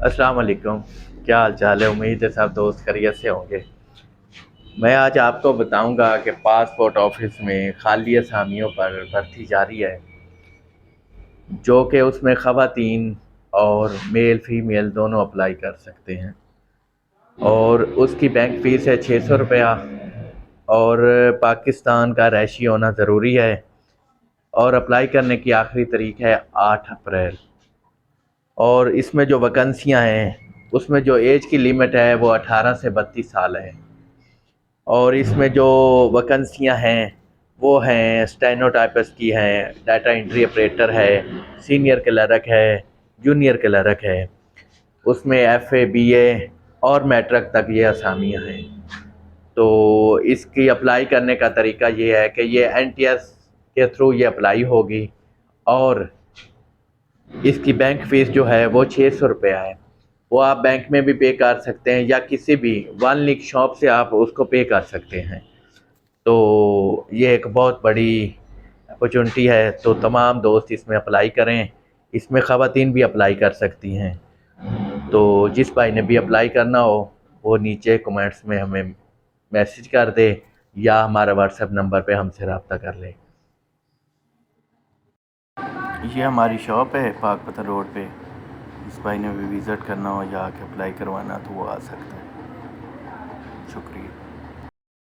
अस्सलाम वालेकुम। क्या हाल चाल है? उम्मीद है सब दोस्त खैरियत से होंगे। मैं आज आपको बताऊंगा कि पासपोर्ट ऑफिस में खाली असामियों पर भर्ती जारी है, जो कि उसमें ख़वातीन और मेल फीमेल दोनों अप्लाई कर सकते हैं। और उसकी बैंक फ़ीस है 600 रुपया। और पाकिस्तान का रहायशी होना ज़रूरी है। और अप्लाई करने की आखिरी तारीख है 8 अप्रैल। और इसमें जो वैकेंसियाँ हैं उसमें जो एज की लिमिट है वो 18 से 32 साल है। और इसमें जो वैकेंसियाँ हैं वो हैं स्टेनोटाइपिस्ट की हैं, डाटा एंट्री ऑपरेटर है, सीनियर क्लर्क है, जूनियर क्लर्क है। उसमें एफए, बीए और मैट्रिक तक ये असामियाँ हैं। तो इसकी अप्लाई करने का तरीका ये है कि ये एनटीएस के थ्रू ये अप्लाई होगी। और इसकी बैंक फ़ीस जो है वो 600 रुपया है। वो आप बैंक में भी पे कर सकते हैं या किसी भी वन लिंक शॉप से आप उसको पे कर सकते हैं। तो ये एक बहुत बड़ी अपॉर्चुनिटी है, तो तमाम दोस्त इसमें अप्लाई करें। इसमें ख़वातीन भी अप्लाई कर सकती हैं। तो जिस भाई ने भी अप्लाई करना हो वो नीचे कमेंट्स में हमें मैसेज कर दे या हमारा व्हाट्सएप नंबर पे हमसे रब्ता कर ले। ये हमारी शॉप है पाकपतन रोड पे। इस भाई ने भी विज़िट करना हो या आके अप्लाई करवाना तो वो आ सकता है। शुक्रिया।